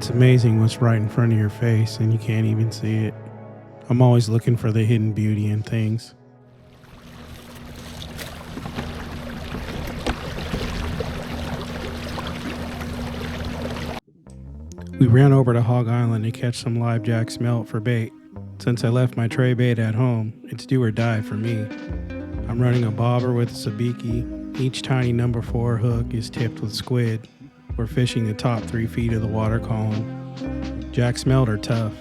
It's amazing what's right in front of your face and you can't even see it. I'm always looking for the hidden beauty in things. We ran over to Hog Island to catch some live jack smelt for bait. Since I left my tray bait at home, it's do or die for me. I'm running a bobber with a sabiki. Each tiny number 4 hook is tipped with squid. We're fishing the top 3 feet of the water column. Jack smelt are tough,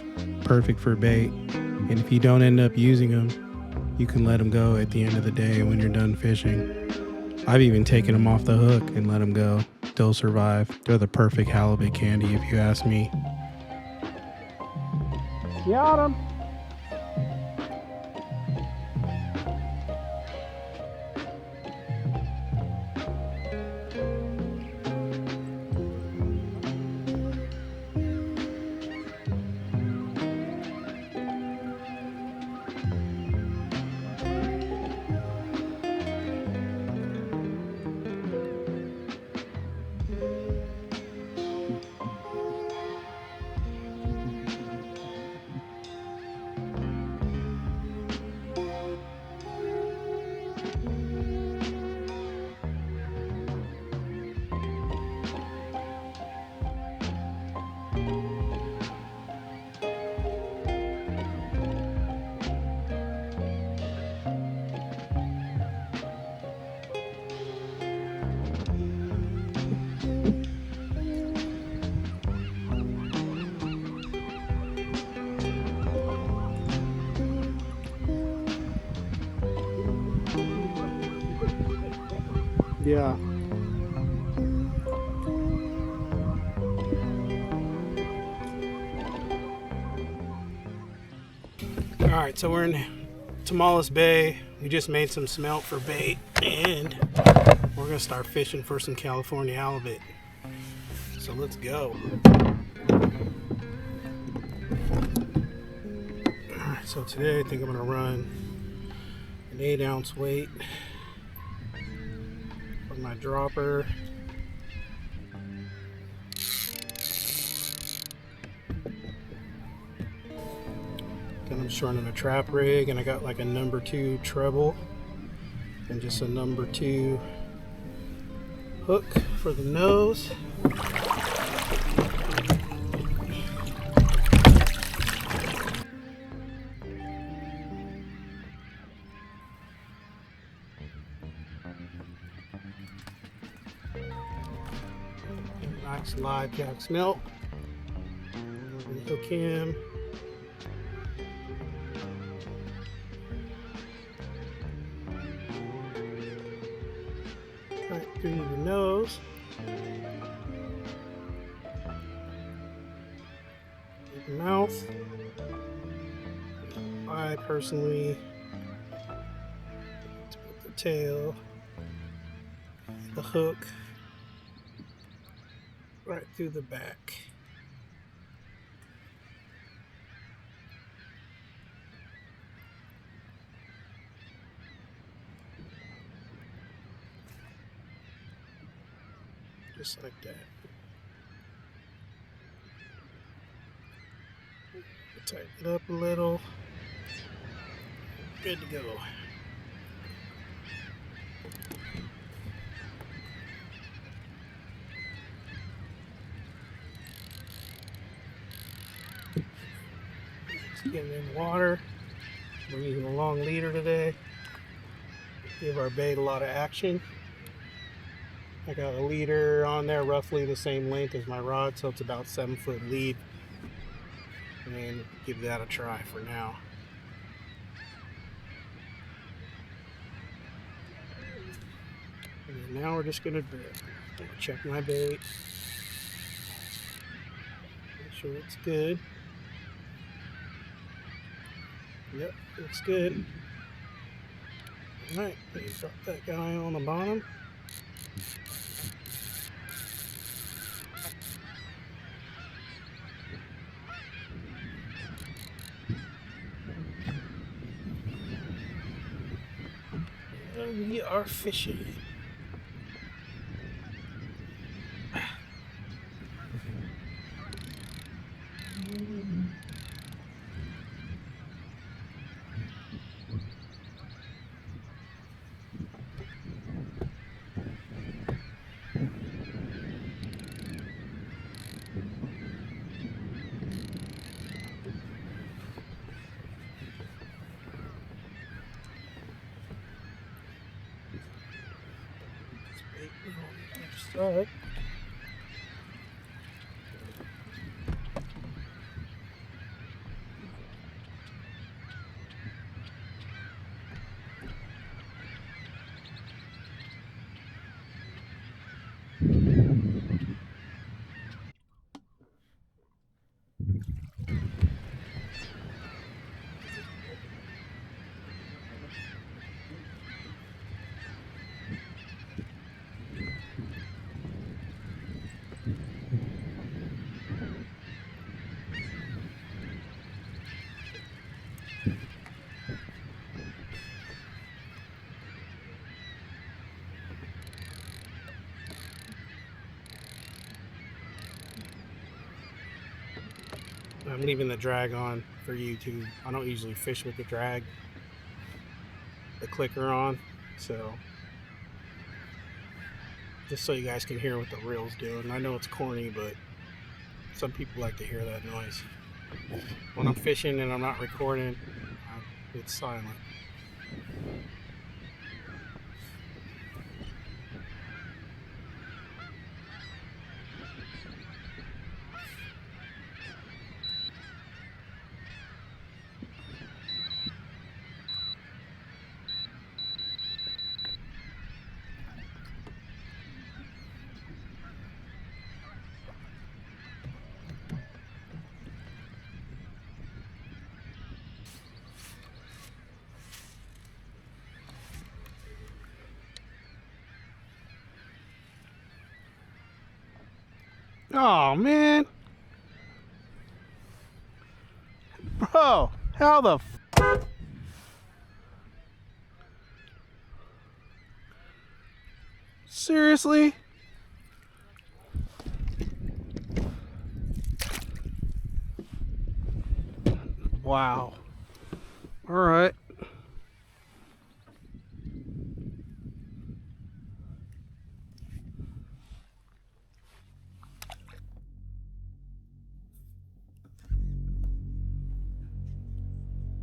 perfect for bait, and if you don't end up using them, you can let them go at the end of the day when you're done fishing. I've even taken them off the hook and let them go. They'll survive. They're the perfect halibut candy if you ask me. Got him. Yeah. Alright, so we're in Tomales Bay. We just made some smelt for bait and we're gonna start fishing for some California halibut. So let's go. Alright, so today I think I'm gonna run an 8-ounce weight for my dropper. Then I'm just running a trap rig and I got like a number 2 treble and just a number 2 hook for the nose. Nice live jack smelt. Hook him. Right through the nose. The mouth. I personally put the tail, the hook right through the back. Just like that. Tighten it up a little. Good to go. Just getting in the water. We're using a long leader today. Give our bait a lot of action. I got a leader on there roughly the same length as my rod, so it's about 7-foot lead. And give that a try for now. And now we're just gonna check my bait. Make sure it's good. Yep, looks good. Alright, drop that guy on the bottom. And we are fishing. Alright. I'm leaving the drag on for YouTube. I don't usually fish with the drag, the clicker on, so just so you guys can hear what the reel's doing. I know it's corny, but some people like to hear that noise. When I'm fishing and I'm not recording, it's silent. Oh man, bro, how the seriously? Wow. All right.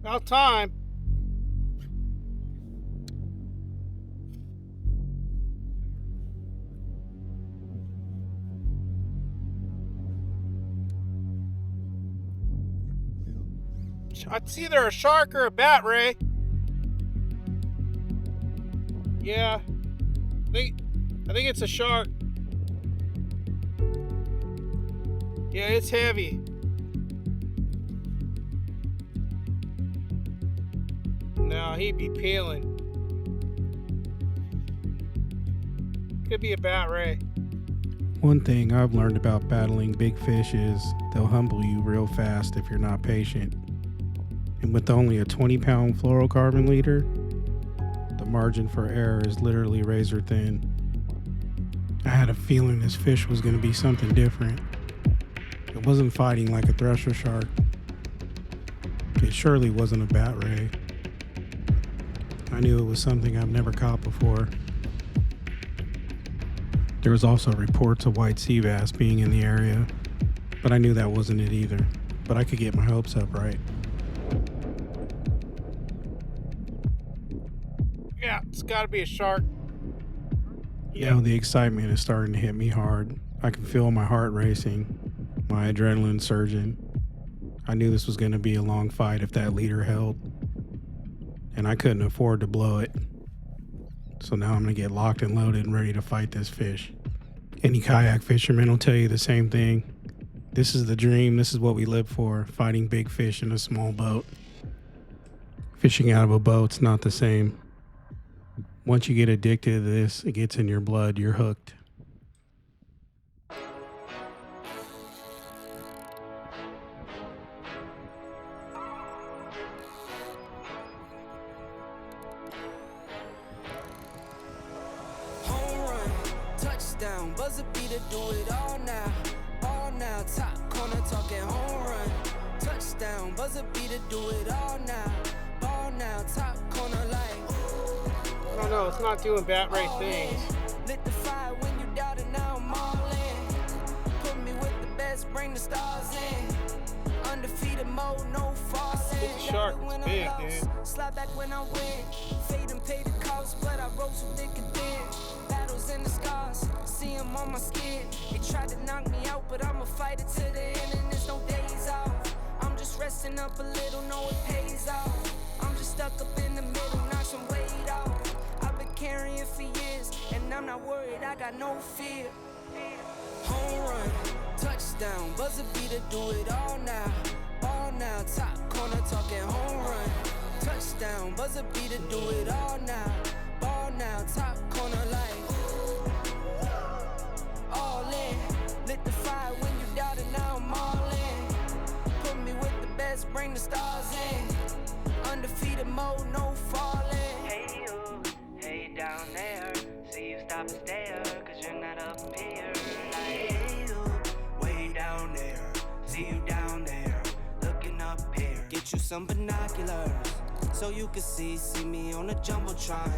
About time. It's either a shark or a bat, Ray. Yeah, I think it's a shark. Yeah, it's heavy. No, he'd be peeling. Could be a bat, Ray. One thing I've learned about battling big fish is they'll humble you real fast if you're not patient. And with only a 20-pound fluorocarbon leader, the margin for error is literally razor thin. I had a feeling this fish was going to be something different. It wasn't fighting like a thresher shark. It surely wasn't a bat ray. I knew it was something I've never caught before. There was also reports of white sea bass being in the area, but I knew that wasn't it either. But I could get my hopes up, right? Yeah, it's gotta be a shark. Yeah. You know, the excitement is starting to hit me hard. I can feel my heart racing, my adrenaline surging. I knew this was gonna be a long fight if that leader held, and I couldn't afford to blow it. So now I'm gonna get locked and loaded and ready to fight this fish. Any kayak fisherman will tell you the same thing. This is the dream, this is what we live for, fighting big fish in a small boat. Fishing out of a boat's not the same. Once you get addicted to this, it gets in your blood, you're hooked. Touchdown, buzzer beater, do it all now. All now, top corner talking home run. Touchdown, buzzer beater, do it all now. All now, top corner like. I don't know, it's not doing bat ray things. Lit the fire when you doubt it, now I'm all in. Put me with the best, bring the stars in. Undefeated mode, no false in. This shark is big, dude. Slide back when I win. Fade and pay the cost, but I rose so thick and thin. Battles and the scars, see them on my skin. They tried to knock me out, but I'ma fight it to the end, and there's no days off. I'm just resting up a little, know it pays off. I'm just stuck up in the middle, knock some weight off. I've been carrying for years, and I'm not worried, I got no fear. Home run, touchdown, buzzer beater, do it all now. Ball now, top corner, talking home run. Touchdown, buzzer beater, do it all now. Ball now, top corner, like all in. Lit the fire when you doubted, now I'm all in. Put me with the best, bring the stars in. Undefeated mode, no falling. Hey you, hey down there. See you stop and stare, cause you're not up here. Like, hey you, way down there. See you down there, looking up here. Get you some binoculars, so you can see me on the Jumbotron.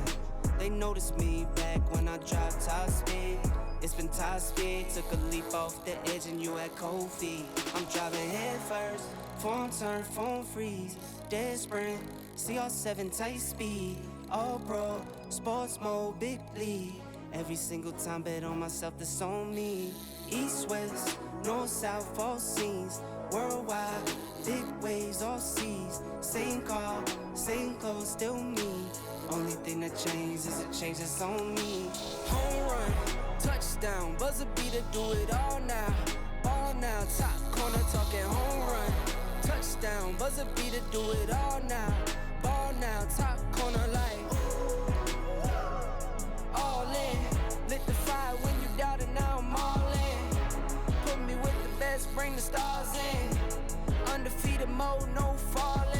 They noticed me back when I dropped top speed. It's been top speed, took a leap off the edge and you had cold feet. I'm driving head first, form turn, phone freeze, dead sprint, CR7 tight speed, all pro, sports mode, big bleed. Every single time bet on myself, that's on me. East, west, north, south, all scenes, worldwide, big waves, all seas. Same car, same clothes, still me. Only thing that changed is a change that's on me. Home run, touchdown, buzzer beater, do it all now. Ball now, top corner, talking home run. Touchdown, buzzer beater, do it all now. Ball now, top corner, like all in. Lit the fire when you doubted, now I'm all in. Put me with the best, bring the stars in. Undefeated mode, no falling.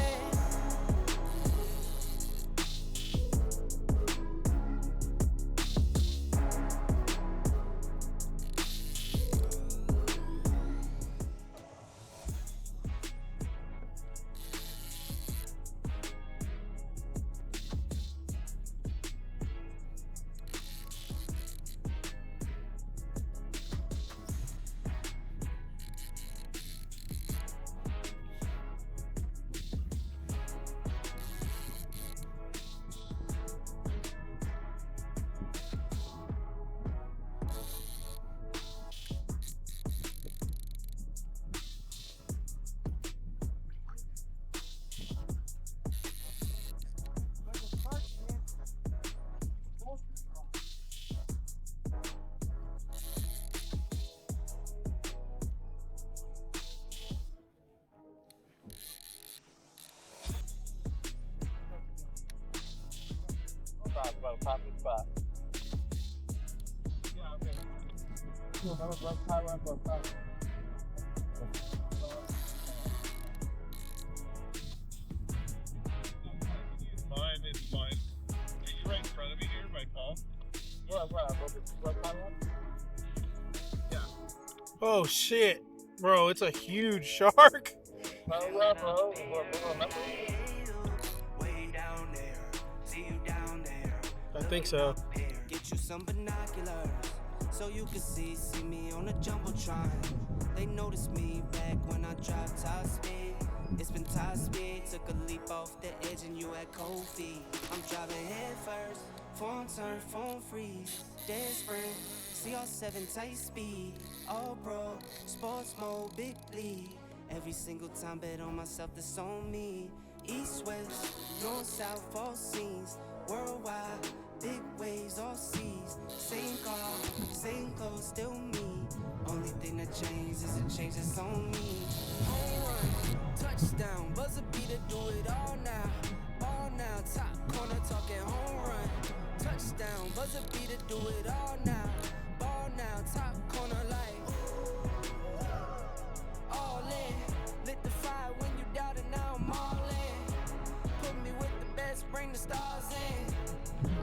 About a popular spot. Yeah, okay. Cool, that was rough highway for a spot. Mine is mine. Are you right in front of me here, my Paul? Yeah. Oh shit, bro! It's a huge shark. Yeah, bro. I think so. Get you some binoculars, so you can see me on the Jumbotron. They noticed me back when I dropped top speed. It's been top speed, took a leap off the edge and you had cold feet. I'm driving head first, form turn, phone freeze, dead sprint, CR7 tight speed, all pro, sports mode, big bleed. Every single time bet on myself, that's on me. East, west, north, south, all scenes, worldwide, big waves, all seas. Same car, same clothes, still me. Only thing that changed is a change that's on me. Home run, touchdown, buzzer beater, do it all now. Ball now, top corner, talking home run. Touchdown, buzzer beater, do it all now. Ball now, top corner, like all in. Lit the fire when you doubted, now I'm all in. Put me with the best, bring the stars in.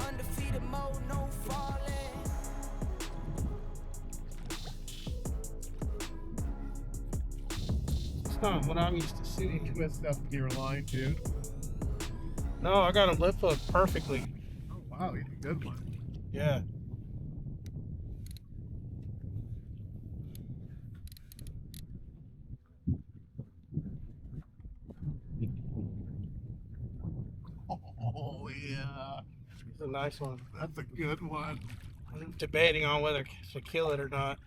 Undefeated mode, no falling. It's not what I'm used to You seeing. messed up your line, dude. No, I got him lip hooked perfectly. Oh, wow, you did a good one. Yeah. Oh, yeah. It's a nice one. That's a good one. I'm debating on whether to kill it or not.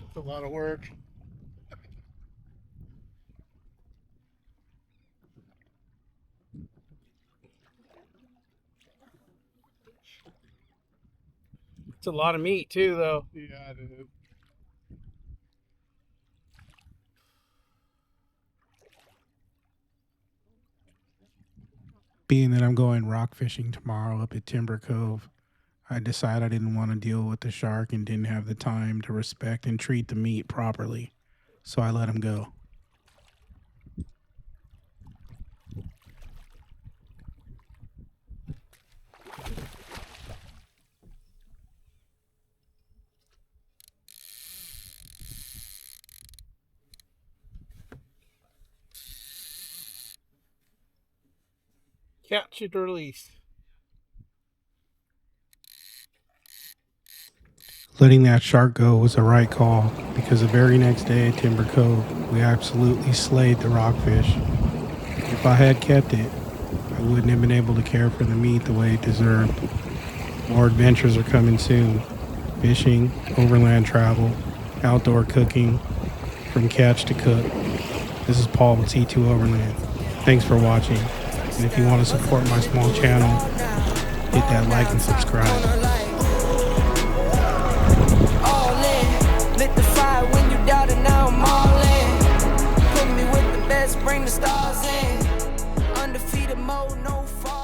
It's a lot of work. It's a lot of meat too, though. Yeah, it is. Being that I'm going rock fishing tomorrow up at Timber Cove, I decided I didn't want to deal with the shark and didn't have the time to respect and treat the meat properly. So I let him go. Catch and release. Letting that shark go was the right call because the very next day at Timber Cove, we absolutely slayed the rockfish. If I had kept it, I wouldn't have been able to care for the meat the way it deserved. More adventures are coming soon. Fishing, overland travel, outdoor cooking, from catch to cook. This is Paul with C2 Overland. Thanks for watching. And if you want to support my small channel, hit that like and subscribe. All in, lit the fire when you doubt it, now I'm all in. Put me with the best, bring the stars in. Undefeated mode, no fall.